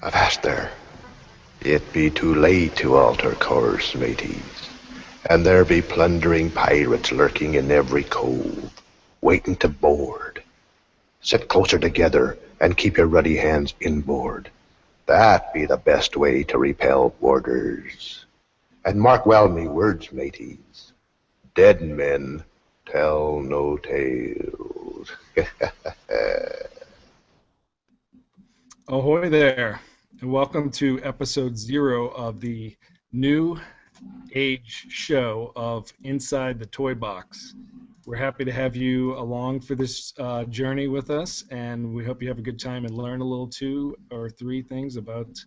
Avast there. It be too late to alter course, mateys. And there be plundering pirates lurking in every cove, waiting to board. Sit closer together and keep your ruddy hands inboard. That be the best way to repel boarders. And mark well me words, mateys. Dead men tell no tales. Ahoy there, and welcome to episode 0 of the new age show of Inside the Toy Box. We're happy to have you along for this journey with us, and we hope you have a good time and learn a little two or three things about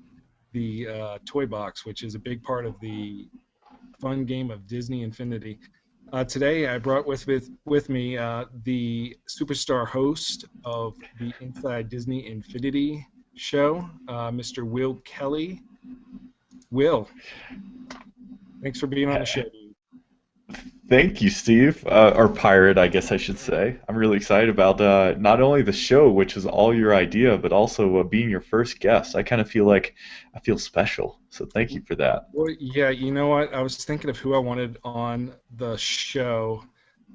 the Toy Box, which is a big part of the fun game of Disney Infinity. Today, I brought with me the superstar host of the Inside Disney Infinity show, Mr. Will Kelly. Will, thanks for being on the show, dude. Thank you, Steve, or Pirate, I guess I should say. I'm really excited about not only the show, which is all your idea, but also being your first guest. I kind of feel like I feel special, so thank you for that. Well, yeah, you know what? I was thinking of who I wanted on the show,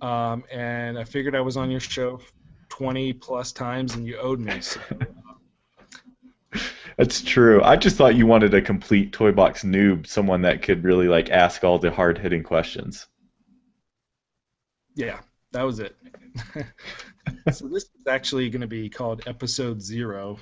and I figured I was on your show 20 plus times, and you owed me. So, That's true. I just thought you wanted a complete Toy Box noob, someone that could really like ask all the hard-hitting questions. yeah, that was it. So this is actually going to be called Episode Zero,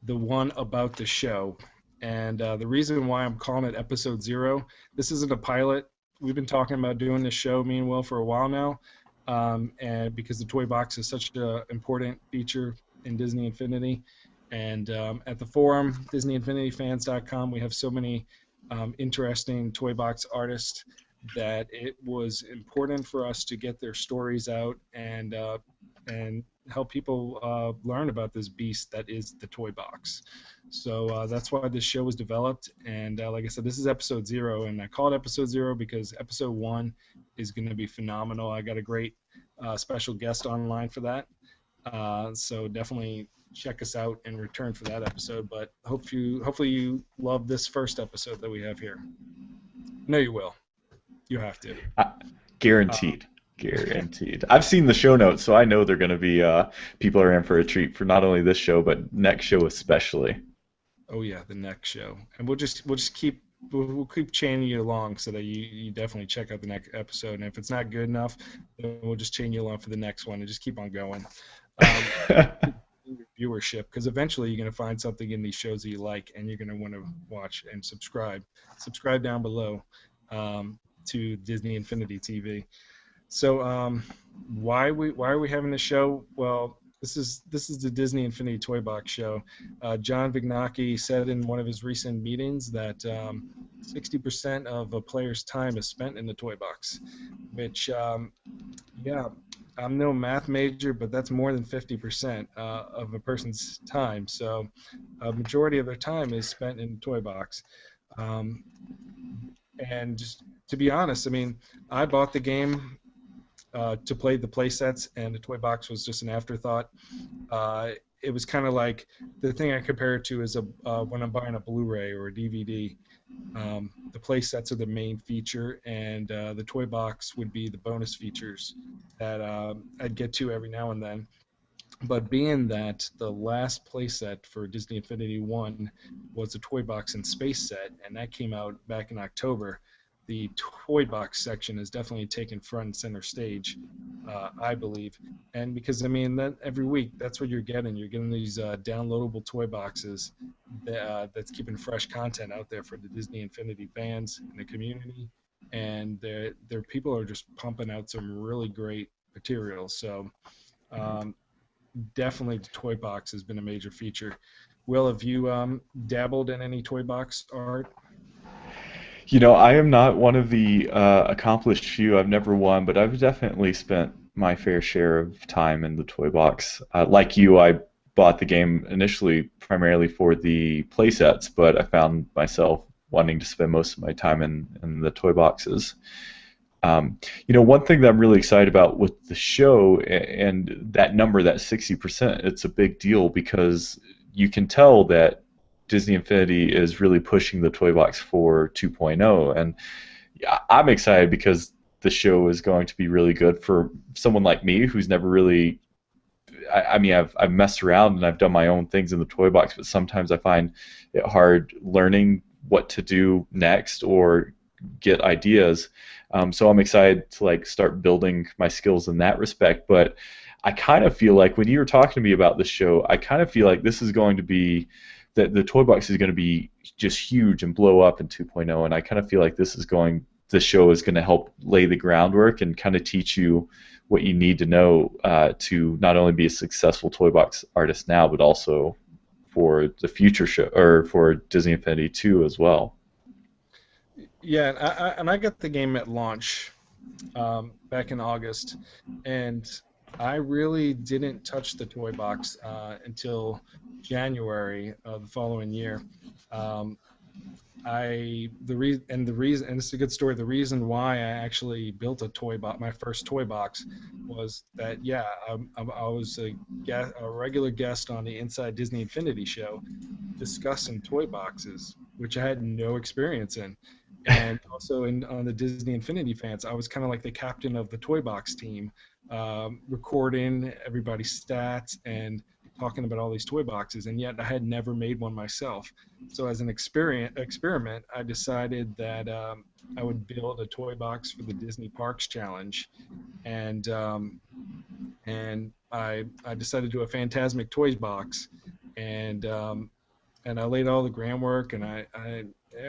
the one about the show. And the reason why I'm calling it Episode Zero, this isn't a pilot. We've been talking about doing this show, me and Will, for a while now, and because the toy box is such an important feature in Disney Infinity. And at the forum, DisneyInfinityFans.com, we have so many interesting toy box artists that it was important for us to get their stories out and help people learn about this beast that is the toy box. So that's why this show was developed. And like I said, this is episode 0, and I call it episode 0 because episode 1 is going to be phenomenal. I got a great special guest online for that. So definitely check us out in return for that episode. But hopefully you love this first episode that we have here. No, you will. You have to. Uh, Uh, Guaranteed. Guaranteed. I've seen the show notes, so I know they're going to be people are in for a treat for not only this show but next show especially. oh yeah, the next show, and we'll just we'll keep chaining you along so that you definitely check out the next episode. And if it's not good enough, then we'll just chain you along for the next one and just keep on going. Your viewership, because eventually you're going to find something in these shows that you like and you're going to want to watch and subscribe down below, to Disney Infinity TV. So why are we having this show? Well, this is the Disney Infinity Toy Box show. John Vignacchi said in one of his recent meetings that 60% of a player's time is spent in the toy box, which yeah, I'm no math major, but that's more than 50% of a person's time. So a majority of their time is spent in the toy box. Um, and just to be honest, I mean, I bought the game to play the play sets, and the toy box was just an afterthought. Uh, it was kind of like the thing I compare it to is when I'm buying a Blu-ray or a DVD. The play sets are the main feature, and the toy box would be the bonus features that I'd get to every now and then. But being that the last playset for Disney Infinity 1 was the Toy Box and Space set, and that came out back in October, the Toy Box section has definitely taken front and center stage, I believe. And because, I mean, that every week, that's what you're getting. You're getting these downloadable toy boxes that's keeping fresh content out there for the Disney Infinity fans and the community. And their people are just pumping out some really great material. So, um, definitely the toy box has been a major feature. Will, have you dabbled in any toy box art? You know, I am not one of the accomplished few. I've never won, but I've definitely spent my fair share of time in the toy box. Like you, I bought the game initially primarily for the playsets, but I found myself wanting to spend most of my time in the toy boxes. One thing that I'm really excited about with the show and that number, that 60%, it's a big deal because you can tell that Disney Infinity is really pushing the toy box for 2.0, and yeah, I'm excited because the show is going to be really good for someone like me who's never really. I mean, I've messed around and I've done my own things in the toy box, but sometimes I find it hard learning what to do next or get ideas. So I'm excited to like start building my skills in that respect. But I kind of feel like when you were talking to me about this show, I kind of feel like this is going to be that the toy box is going to be just huge and blow up in 2.0, and I kind of feel like this show is going to help lay the groundwork and kind of teach you what you need to know to not only be a successful toy box artist now, but also for the future show or for Disney Infinity 2 as well. Yeah, and I got the game at launch back in August, and I really didn't touch the toy box until January of the following year. The reason, and it's a good story. The reason why I actually built my first toy box, was that I was a regular guest on the Inside Disney Infinity show, discussing toy boxes, which I had no experience in. And also on the Disney Infinity Fans, I was kind of like the captain of the toy box team, recording everybody's stats and talking about all these toy boxes, and yet I had never made one myself. So as an experiment, I decided that I would build a toy box for the Disney Parks Challenge, and I decided to do a Fantasmic Toys box, and I laid all the groundwork, and I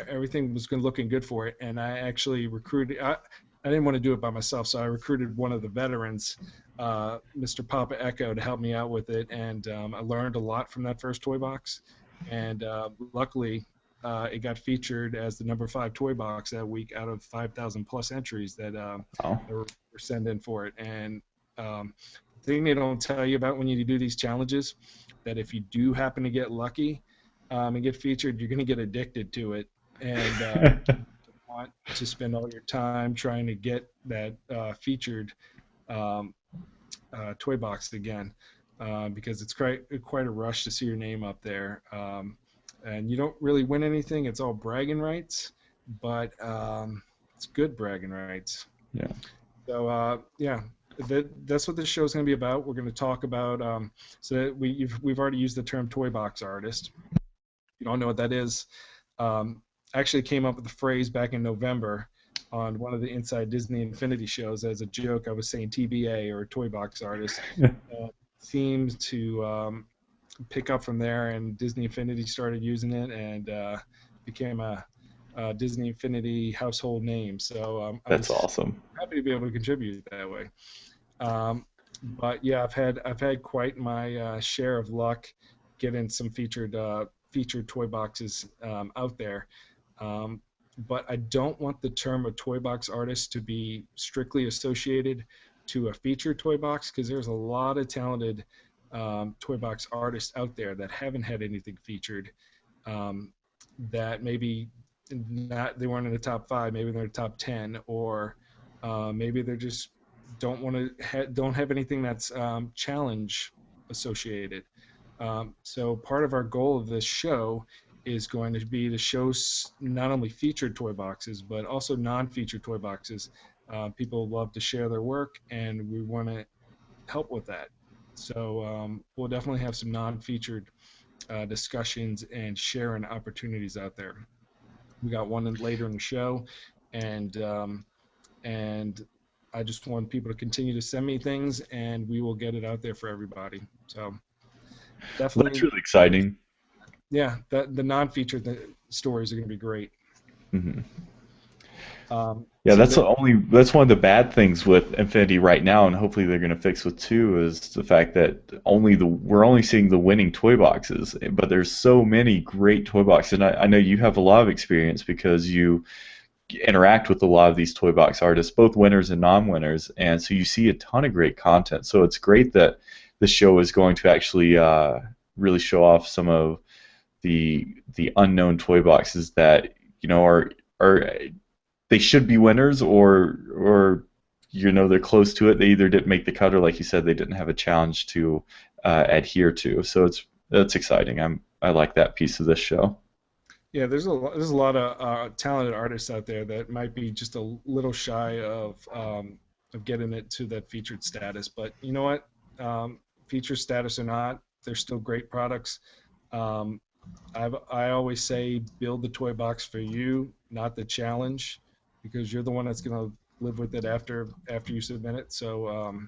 everything was looking good for it, and I actually recruited. I didn't want to do it by myself, so I recruited one of the veterans, Mr. Papa Echo, to help me out with it, and I learned a lot from that first toy box, and luckily it got featured as the number 5 toy box that week out of 5,000 plus entries that were sent in for it. And the thing they don't tell you about when you do these challenges, that if you do happen to get lucky and get featured, you're going to get addicted to it, and want to spend all your time trying to get that featured toy box again, because it's quite a rush to see your name up there, and you don't really win anything. It's all bragging rights, but it's good bragging rights. Yeah. So that's what this show is going to be about. We're going to talk about so we've already used the term toy box artist. If you don't know what that is, actually came up with the phrase back in November on one of the Inside Disney Infinity shows. As a joke, I was saying TBA, or toy box artist. Seemed to pick up from there, and Disney Infinity started using it, and became a Disney Infinity household name. So that's awesome. Happy to be able to contribute that way. But yeah, I've had quite my share of luck getting some featured toy boxes out there. But I don't want the term of toy box artist to be strictly associated to a featured toy box, because there's a lot of talented toy box artists out there that haven't had anything featured, that maybe they weren't in the top 5, maybe they're in the top 10, or maybe they're just don't have anything that's challenge associated. So part of our goal of this show is going to be to show not only featured toy boxes, but also non-featured toy boxes. People love to share their work, and we want to help with that. So we'll definitely have some non-featured discussions and sharing opportunities out there. We got one later in the show, and I just want people to continue to send me things, and we will get it out there for everybody. So definitely, that's really exciting. Yeah, the non-featured stories are going to be great. Mm-hmm. That's one of the bad things with Infinity right now, and hopefully they're going to fix with 2, is the fact that we're only seeing the winning toy boxes, but there's so many great toy boxes, and I know you have a lot of experience because you interact with a lot of these toy box artists, both winners and non-winners, and so you see a ton of great content. So it's great that the show is going to actually really show off some of the unknown toy boxes that are they should be winners, or they're close to it. They either didn't make the cut, or like you said, they didn't have a challenge to adhere to. So that's exciting. I'm I like that piece of this show. Yeah, there's a lot of talented artists out there that might be just a little shy of getting it to that featured status. But you know what? Featured status or not, they're still great products. Um, I always say build the toy box for you, not the challenge, because you're the one that's gonna live with it after you submit it. So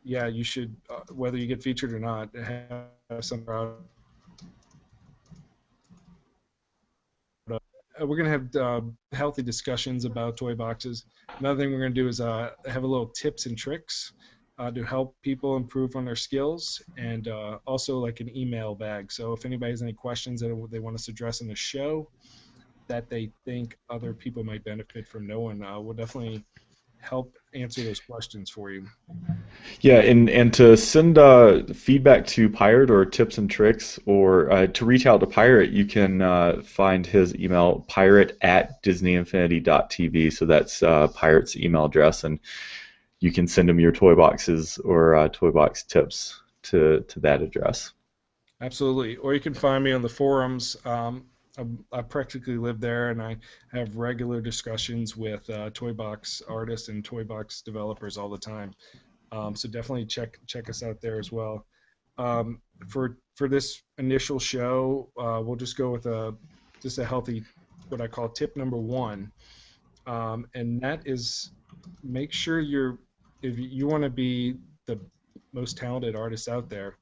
yeah, you should whether you get featured or not have some proud. We're going to have healthy discussions about toy boxes. Another thing we're going to do is have a little tips and tricks to help people improve on their skills, and also like an email bag. So if anybody has any questions that they want us to address in the show that they think other people might benefit from knowing, we'll definitely help answer those questions for you. Yeah, and to send feedback to Pirate or tips and tricks, or to reach out to Pirate, you can find his email, pirate@disneyinfinity.tv. So that's Pirate's email address, and you can send him your toy boxes or toy box tips to that address. Absolutely. Or you can find me on the forums. I practically live there, and I have regular discussions with toy box artists and toy box developers all the time. So definitely check us out there as well. For this initial show, we'll just go with just a healthy, what I call tip number one, and that is make sure if you want to be the most talented artist out there,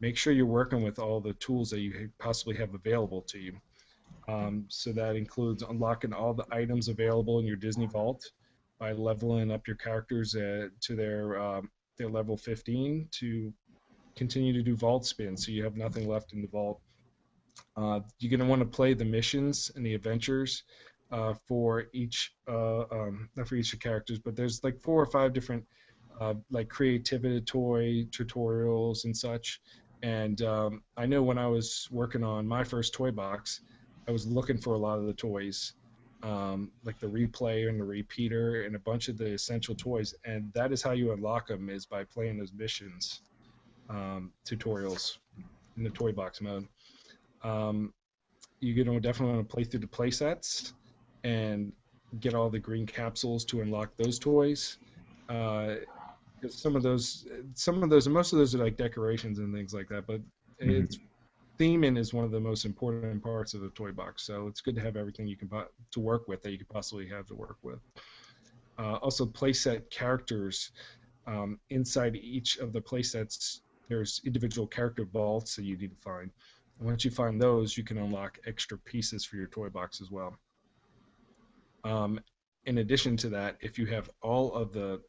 make sure you're working with all the tools that you possibly have available to you. So that includes unlocking all the items available in your Disney Vault by leveling up your characters to their level 15 to continue to do vault spins, so you have nothing left in the vault. You're going to want to play the missions and the adventures for each, not for each of the characters, but there's like 4 or 5 different like creativity toy tutorials and such. And I know when I was working on my first toy box, I was looking for a lot of the toys, like the replayer and the repeater and a bunch of the essential toys. And that is how you unlock them, is by playing those missions tutorials in the toy box mode. You're going to definitely want to play through the play sets and get all the green capsules to unlock those toys. Because some of those, and most of those are like decorations and things like that. But it's theming is one of the most important parts of the toy box. So it's good to have everything you can to work with that you could possibly have to work with. Also, playset characters inside each of the playsets. There's individual character vaults that you need to find. And once you find those, you can unlock extra pieces for your toy box as well. In addition to that, if you have all of the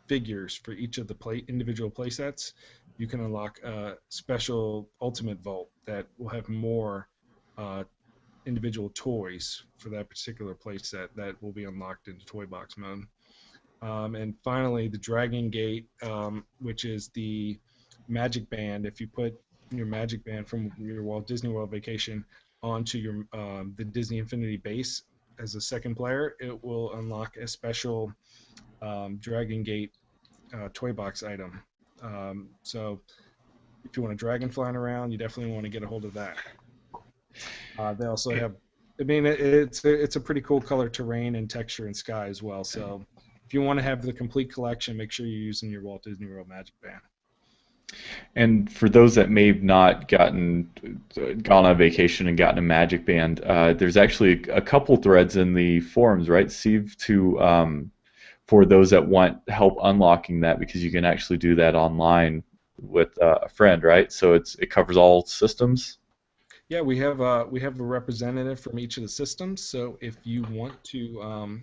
figures for each of the individual playsets, you can unlock a special ultimate vault that will have more individual toys for that particular playset that will be unlocked into toy box mode. And finally, the Dragon Gate, which is the magic band. If you put your magic band from your Walt Disney World vacation onto your the Disney Infinity base as a second player, it will unlock a special Dragon Gate toy box item. So if you want a dragon flying around, you definitely want to get a hold of that. They also have, I mean, it's a pretty cool color terrain and texture and sky as well. So if you want to have the complete collection, make sure you're using your Walt Disney World Magic Band. And for those that may have not gone on vacation and gotten a Magic Band, there's actually a couple threads in the forums, right, Steve, for those that want help unlocking that, because you can actually do that online with a friend, right? So it covers all systems. Yeah, we have a representative from each of the systems. So if you want to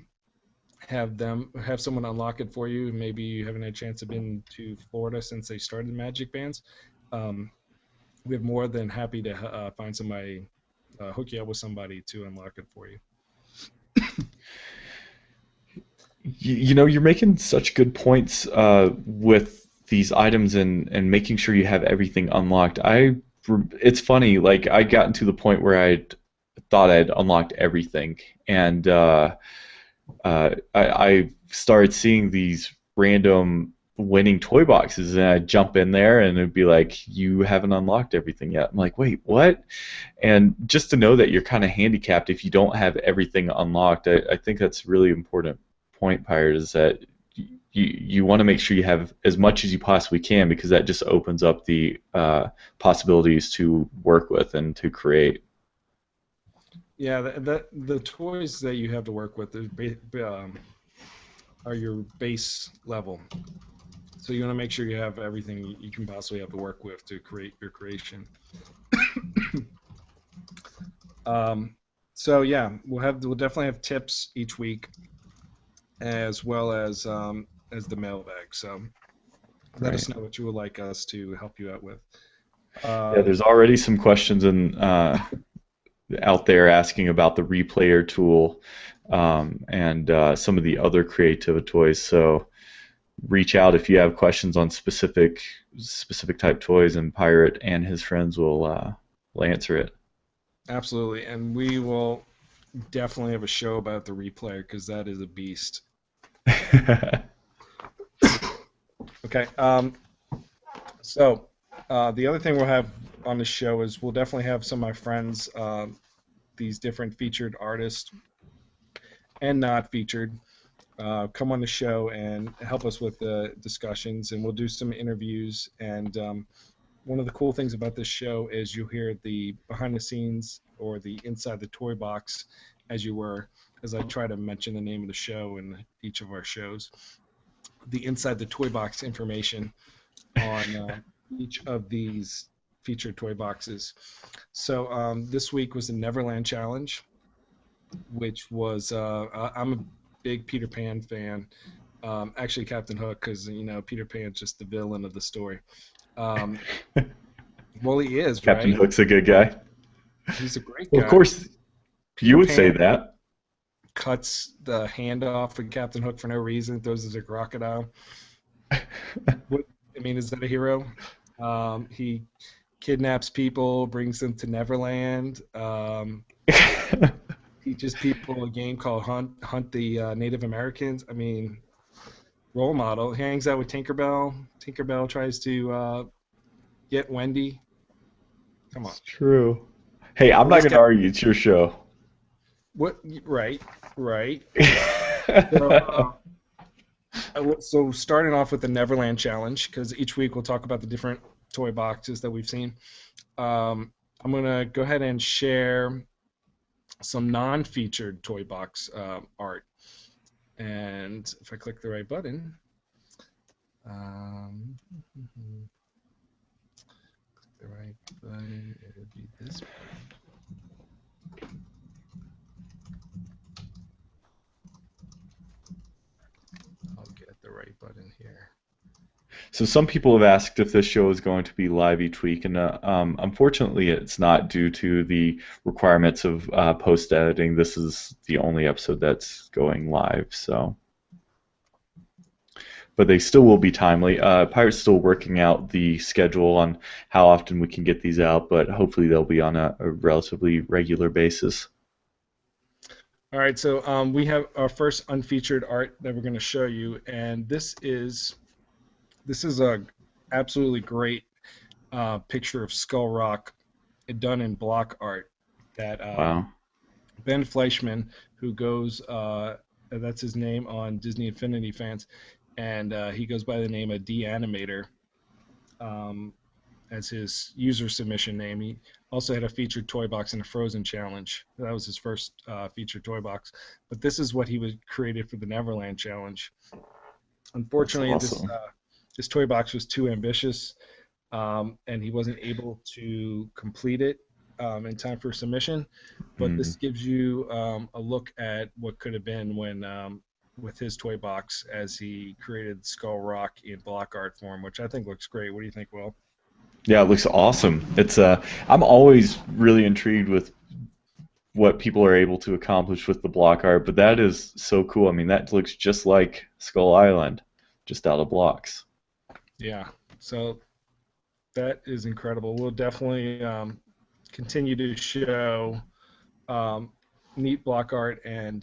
have someone unlock it for you, maybe you haven't had a chance to been to Florida since they started Magic Bands, we're more than happy to find somebody, hook you up with somebody to unlock it for you. You know, you're making such good points with these items and making sure you have everything unlocked. It's funny, like I gotten to the point where I thought I'd unlocked everything, and I started seeing these random winning toy boxes, and I'd jump in there and it'd be like, you haven't unlocked everything yet. I'm like, wait, what? And just to know that you're kind of handicapped if you don't have everything unlocked, I think that's a really important point, Pirate, is that you want to make sure you have as much as you possibly can, because that just opens up the possibilities to work with and to create. Yeah, the toys that you have to work with are your base level. So you want to make sure you have everything you can possibly have to work with to create your creation. So yeah, we'll definitely have tips each week, as well as the mailbag. So let us know what you would like us to help you out with. Yeah, there's already some questions out there asking about the replayer tool and some of the other creative toys. So reach out if you have questions on specific type toys, and Pirate and his friends will answer it. Absolutely, and we will definitely have a show about the replayer, because that is a beast. Okay. So the other thing we'll have on the show is we'll definitely have some of my friends, these different featured artists and not featured, come on the show and help us with the discussions, and we'll do some interviews. And one of the cool things about this show is you'll hear the behind the scenes, or the inside the toy box, as I try to mention the name of the show in each of our shows, the inside the toy box information on each of these featured toy boxes. So this week was the Neverland Challenge, which was I'm a big Peter Pan fan. Actually, Captain Hook, because Peter Pan's just the villain of the story. Well, he is, Captain right? Hook's a good guy. He's a great Well, guy. of course, Peter you would Pan say that. cuts the hand off of Captain Hook for no reason, throws it as a crocodile. Is that a hero? He kidnaps people, brings them to Neverland. Teaches people a game called Hunt the Native Americans. Role model. He hangs out with Tinkerbell. Tinkerbell tries to get Wendy. Come on. It's true. Hey, I'm not going to argue. It's your show. What? Right. So starting off with the Neverland Challenge, because each week we'll talk about the different toy boxes that we've seen. I'm going to go ahead and share some non-featured toy box art. And if I click the right button, it would be this. I'll get the right button here. So some people have asked if this show is going to be live each week, and unfortunately it's not, due to the requirements of post-editing. This is the only episode that's going live, so. But they still will be timely. Pirate's still working out the schedule on how often we can get these out, but hopefully they'll be on a relatively regular basis. All right, so we have our first unfeatured art that we're going to show you, and this is a absolutely great picture of Skull Rock, done in block art. That Wow. Ben Fleischman, who goes, that's his name on Disney Infinity Fans, and he goes by the name of D-Animator as his user submission name. He also had a featured toy box in a Frozen Challenge. That was his first featured toy box. But this is what he was created for the Neverland Challenge. Unfortunately, awesome. this toy box was too ambitious, and he wasn't able to complete it in time for submission. But this gives you a look at what could have been when with his toy box, as he created Skull Rock in block art form, which I think looks great. What do you think, Will? Yeah, it looks awesome. It's I'm always really intrigued with what people are able to accomplish with the block art, but that is so cool. That looks just like Skull Island, just out of blocks. Yeah, so that is incredible. We'll definitely continue to show neat block art and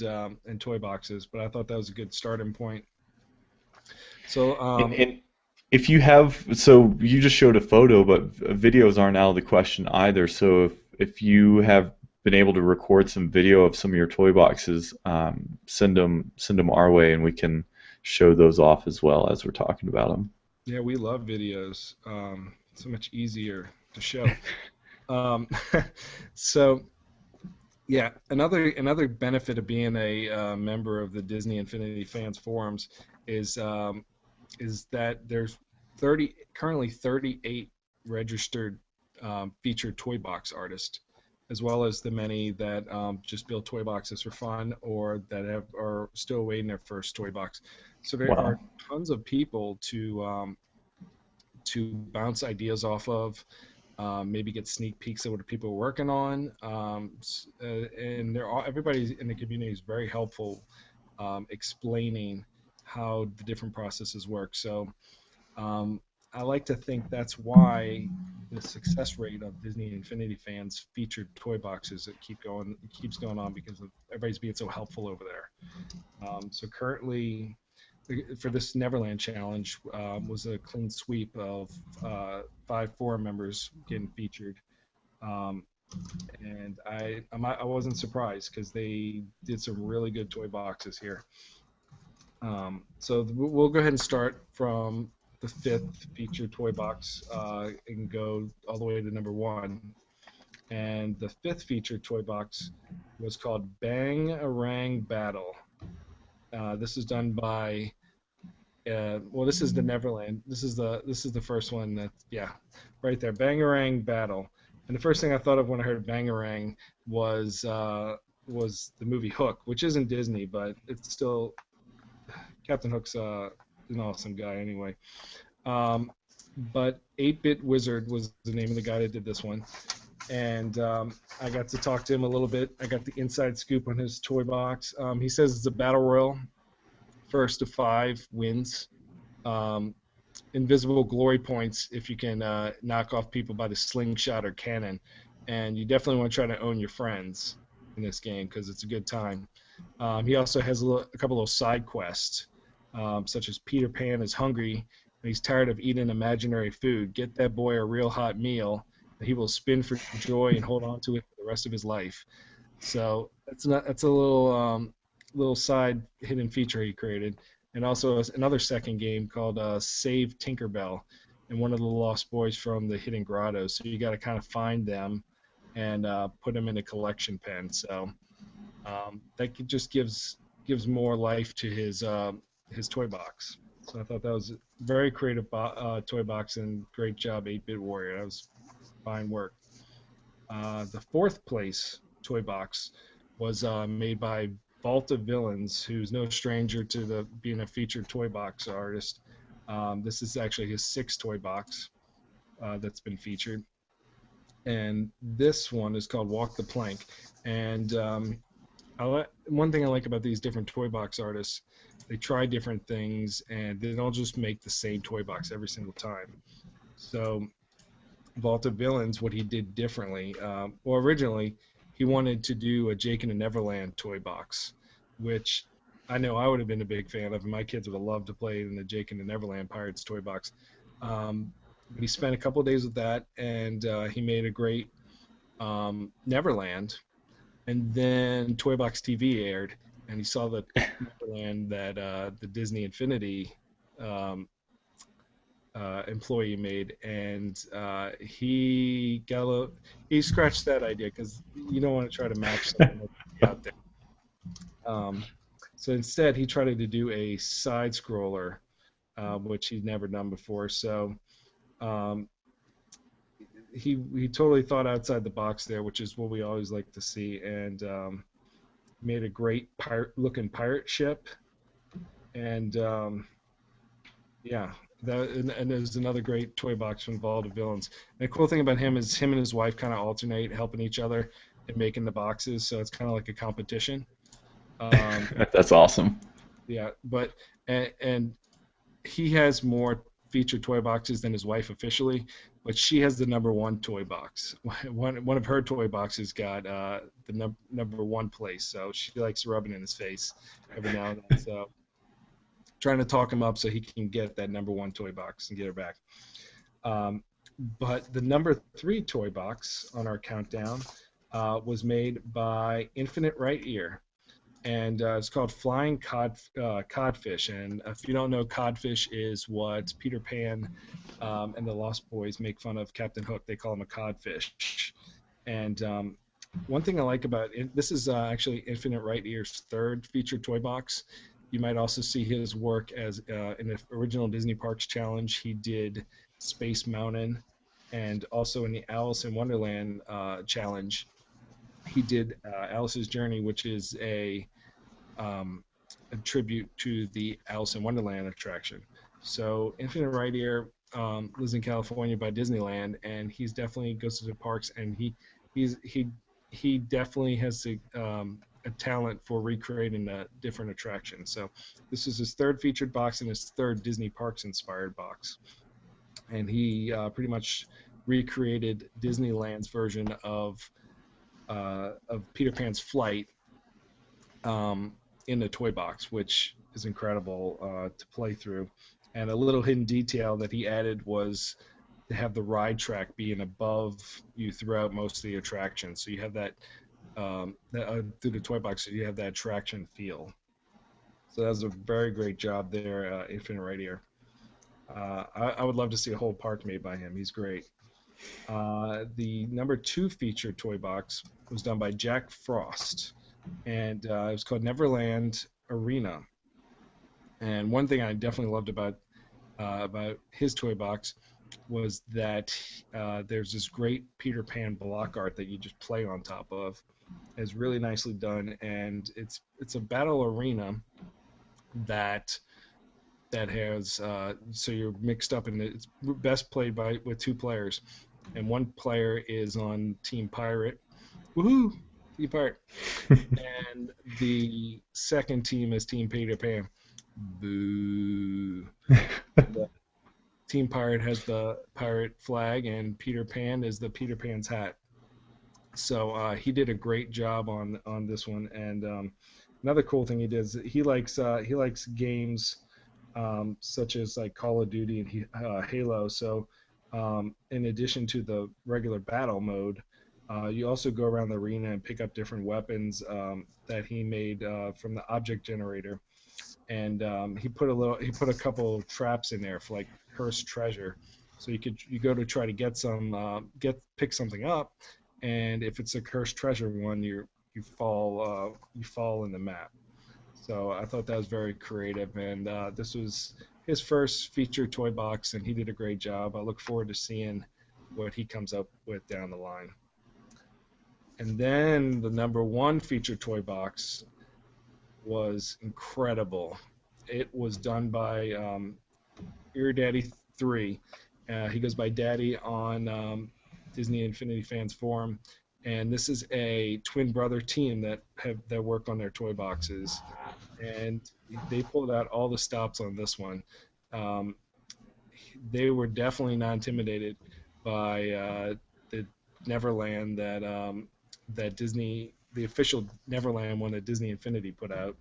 toy boxes, but I thought that was a good starting point. So if you have, so you just showed a photo, but videos aren't out of the question either. So if you have been able to record some video of some of your toy boxes, send them our way, and we can show those off as well as we're talking about them. Yeah, we love videos. So much easier to show. Um, so yeah, another benefit of being a member of the Disney Infinity Fans forums is that there's currently 38 registered featured toy box artists, as well as the many that just build toy boxes for fun or that are still awaiting their first toy box. So there Wow. are tons of people to bounce ideas off of, maybe get sneak peeks at what people are working on, and everybody in the community is very helpful explaining how the different processes work. So um, I like to think that's why the success rate of Disney Infinity Fans featured toy boxes keeps going on because of everybody's being so helpful over there. So currently, for this Neverland challenge, was a clean sweep of 5 forum members getting featured, um, and I wasn't surprised because they did some really good toy boxes here. So we'll go ahead and start from the 5th featured toy box and go all the way to number 1. And the 5th featured toy box was called Bang-A-Rang Battle. This is done by well, this is the Neverland. This is the first one that, yeah, right there, Bangarang Battle. And the first thing I thought of when I heard Bangarang was the movie Hook, which isn't Disney, but it's still Captain Hook's an awesome guy anyway. But 8-Bit Wizard was the name of the guy that did this one, and I got to talk to him a little bit. I got the inside scoop on his toy box. He says it's a battle royal. First to 5 wins. Invisible glory points if you can knock off people by the slingshot or cannon. And you definitely want to try to own your friends in this game because it's a good time. He also has a couple of side quests, such as Peter Pan is hungry and he's tired of eating imaginary food. Get that boy a real hot meal, and he will spin for joy and hold on to it for the rest of his life. So that's a little side hidden feature he created, and also another second game called Save Tinkerbell and one of the lost boys from the Hidden Grotto. So you got to kind of find them and put them in a collection pen. So that just gives more life to his toy box. So I thought that was a very creative toy box, and great job, 8-Bit Warrior. That was fine work. The 4th place toy box was made by Vault of Villains, who's no stranger to being a featured toy box artist. This is actually his 6th toy box that's been featured. And this one is called Walk the Plank. And one thing I like about these different toy box artists, they try different things, and they don't just make the same toy box every single time. So Vault of Villains, what he did differently, well, originally he wanted to do a Jake and the Neverland toy box, which I know I would have been a big fan of, and my kids would have loved to play in the Jake and the Neverland Pirates toy box. But he spent a couple of days with that, and he made a great Neverland. And then Toy Box TV aired, and he saw the Neverland that the Disney Infinity employee made, and he scratched that idea because you don't want to try to match something that's out there. So instead, he tried to do a side scroller, which he'd never done before. So he totally thought outside the box there, which is what we always like to see, and made a great looking pirate ship, and yeah. And there's another great toy box from Vault of Villains. And the cool thing about him is him and his wife kind of alternate helping each other in making the boxes, so it's kind of like a competition. That's awesome. Yeah, but and he has more featured toy boxes than his wife officially, but she has the number 1 toy box. One of her toy boxes got the number 1 place, so she likes rubbing in his face every now and then. So trying to talk him up so he can get that number 1 toy box and get it back. But the number 3 toy box on our countdown was made by Infinite Right Ear, and it's called Flying Codfish. And if you don't know, codfish is what Peter Pan and the Lost Boys make fun of Captain Hook. They call him a codfish. And one thing I like about it, this is actually Infinite Right Ear's 3rd featured toy box. You might also see his work as in the original Disney Parks Challenge. He did Space Mountain, and also in the Alice in Wonderland Challenge, he did Alice's Journey, which is a tribute to the Alice in Wonderland attraction. So Infinite Right Ear lives in California by Disneyland, and he's definitely goes to the parks, and he definitely has a talent for recreating the different attractions. So this is his 3rd featured box and his 3rd Disney Parks inspired box, and he pretty much recreated Disneyland's version of Peter Pan's flight in the toy box, which is incredible to play through. And a little hidden detail that he added was to have the ride track being above you throughout most of the attraction. So you have that, through the toy box, so you have that attraction feel. So that was a very great job there, Infinite Right Ear. I would love to see a whole park made by him. He's great. The number 2 featured toy box was done by Jack Frost, and it was called Neverland Arena. And one thing I definitely loved about his toy box was that there's this great Peter Pan block art that you just play on top of. It's really nicely done, and it's a battle arena that has so you're mixed up, and it's best played with 2 players, and one player is on Team Pirate. Woohoo! Team Pirate. And the second team is Team Peter Pan. Boo. The Team Pirate has the pirate flag, and Peter Pan is the Peter Pan's hat. So he did a great job on this one. And another cool thing he did is he likes games such as like Call of Duty and Halo. So in addition to the regular battle mode, you also go around the arena and pick up different weapons that he made from the object generator. And he put a couple of traps in there for like cursed treasure. So you go to try to pick something up, and if it's a cursed treasure one, you fall in the map. So I thought that was very creative, and this was his first featured toy box, and he did a great job. I look forward to seeing what he comes up with down the line. And then the number 1 featured toy box was incredible. It was done by Ear Daddy 3. He goes by Daddy on Disney Infinity Fans Forum, and this is a twin brother team that work on their toy boxes, and they pulled out all the stops on this one. They were definitely not intimidated by the Neverland that Disney, the official Neverland one that Disney Infinity put out.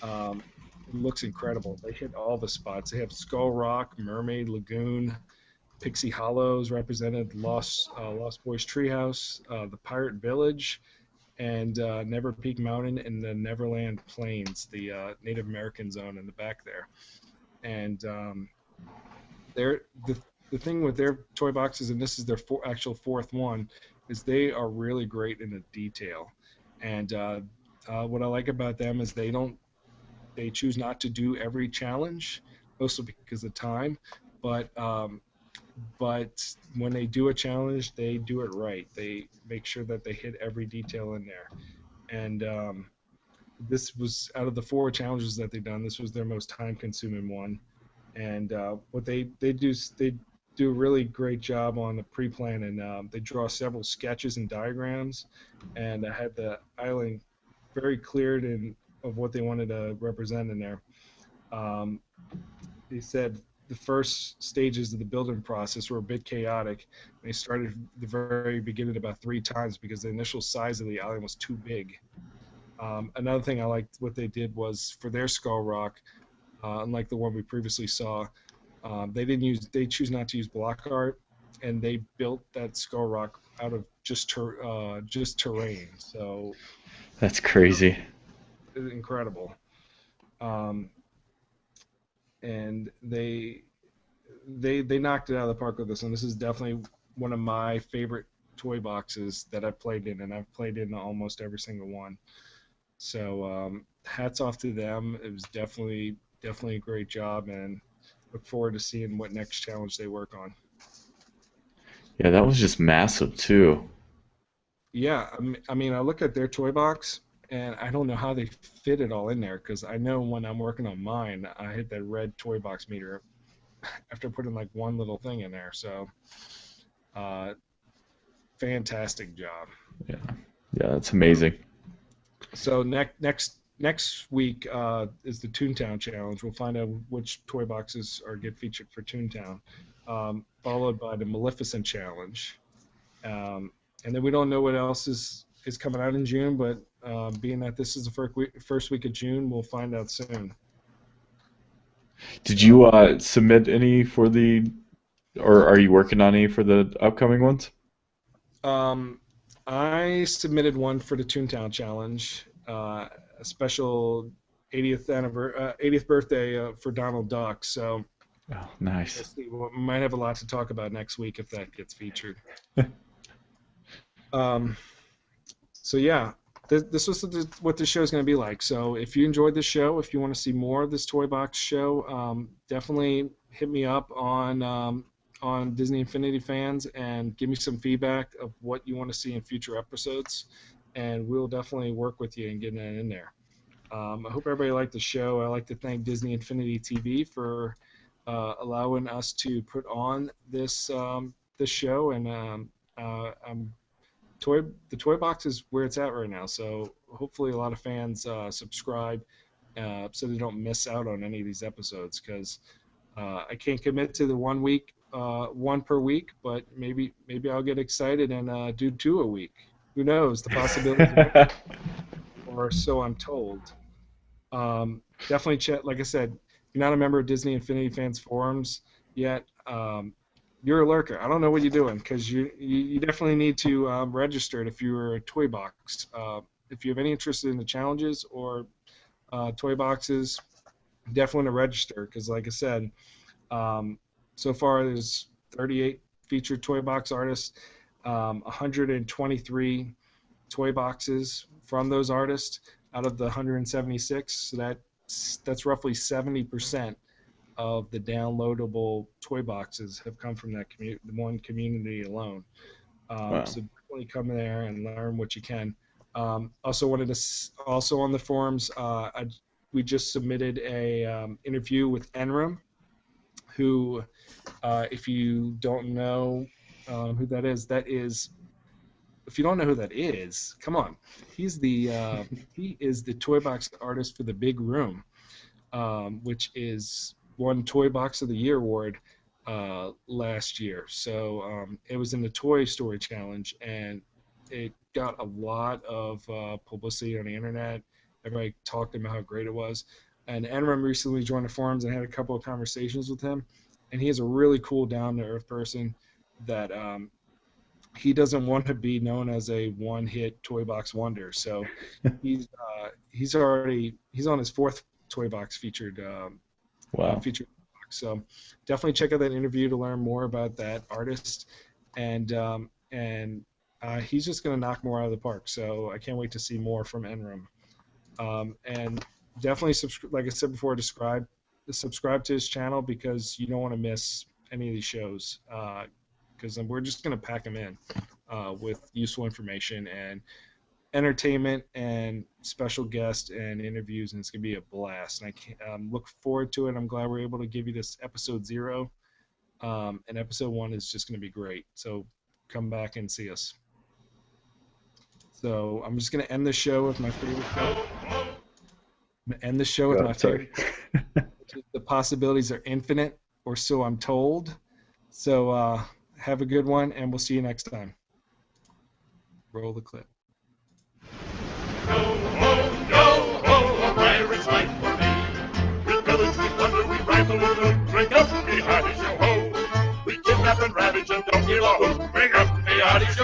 It looks incredible. They hit all the spots. They have Skull Rock, Mermaid Lagoon, Pixie Hollows represented, Lost Boys Treehouse, the Pirate Village, and Never Peak Mountain, and the Neverland Plains, the Native American zone in the back there. And the thing with their toy boxes, and this is their actual 4th one, is they are really great in the detail. And what I like about them is they choose not to do every challenge, mostly because of time, but when they do a challenge, they do it right. They make sure that they hit every detail in there. And this was, out of the 4 challenges that they've done, this was their most time-consuming one. And what they do a really great job on the pre-plan, and they draw several sketches and diagrams, and had the island very cleared of what they wanted to represent in there. They said the first stages of the building process were a bit chaotic. They started at the very beginning about 3 times because the initial size of the island was too big. Another thing I liked what they did was for their Skull Rock, unlike the one we previously saw. They choose not to use block art, and they built that Skull Rock out of just terrain. So That's crazy. incredible. Um, and they knocked it out of the park with this one. This is definitely one of my favorite toy boxes that I've played in, and I've played in almost every single one. So hats off to them. It was definitely a great job, and look forward to seeing what next challenge they work on. Yeah, that was just massive too. Yeah, I mean, I look at their toy box, and I don't know how they fit it all in there because I know when I'm working on mine, I hit that red toy box meter after putting like one little thing in there. So, uh, fantastic job. Yeah, yeah, that's amazing. So next week is the Toontown Challenge. We'll find out which toy boxes are get featured for Toontown, followed by the Maleficent Challenge, and then we don't know what else is coming out in June. But being that this is the first week of June, we'll find out soon. Did you submit any for the, or are you working on any for the upcoming ones? I submitted one for the Toontown Challenge, a special 80th birthday for Donald Duck. So Oh, we'll nice. see. We might have a lot to talk about next week if that gets featured. Um, so yeah, this was what this show is going to be like. So if you enjoyed this show, if you want to see more of this Toy Box show, definitely hit me up on Disney Infinity Fans and give me some feedback of what you want to see in future episodes, and we'll definitely work with you and get that in there. I hope everybody liked the show. I'd like to thank Disney Infinity TV for allowing us to put on this show, and the toy box is where it's at right now. So hopefully a lot of fans subscribe so they don't miss out on any of these episodes because I can't commit to the 1 week, one per week, but maybe I'll get excited and do 2 a week. Who knows? The possibilities, or so I'm told. Definitely check. Like I said, if you're not a member of Disney Infinity Fans forums yet, you're a lurker. I don't know what you're doing because you definitely need to register if you're a toy box. If you have any interest in the challenges or toy boxes, definitely want to register because, like I said, so far there's 38 featured toy box artists, 123 toy boxes from those artists out of the 176. So that's roughly 70% of the downloadable toy boxes have come from that one community alone. Wow. So definitely come there and learn what you can. Also on the forums, we just submitted a interview with Enram, who, if you don't know who that is, if you don't know who that is, come on. He is the toy box artist for the Big Room, which is won Toy Box of the Year award last year. So it was in the Toy Story Challenge, and it got a lot of publicity on the internet. Everybody talked about how great it was. And Enram recently joined the forums and had a couple of conversations with him. And he is a really cool, down-to-earth person that he doesn't want to be known as a one-hit toy box wonder. So he's on his 4th toy box featured Wow. featured box. So definitely check out that interview to learn more about that artist, and he's just going to knock more out of the park. So I can't wait to see more from Enram. And definitely like I said before, subscribe to his channel because you don't want to miss any of these shows. Because we're just going to pack them in with useful information and entertainment and special guests and interviews, and it's going to be a blast. And I look forward to it. I'm glad we're able to give you this episode 0. And episode 1 is just going to be great. So come back and see us. So I'm just going to end the show with my favorite quote. I'm going to end the show with my favorite quote. The possibilities are infinite, or so I'm told. So have a good one, and we'll see you next time. Roll the clip. Yo ho, a pirate's life for me. With villains rifle with loot. Bring up the hearties, yo ho. We kidnap and ravage and don't give a hoot. Bring up the hearties,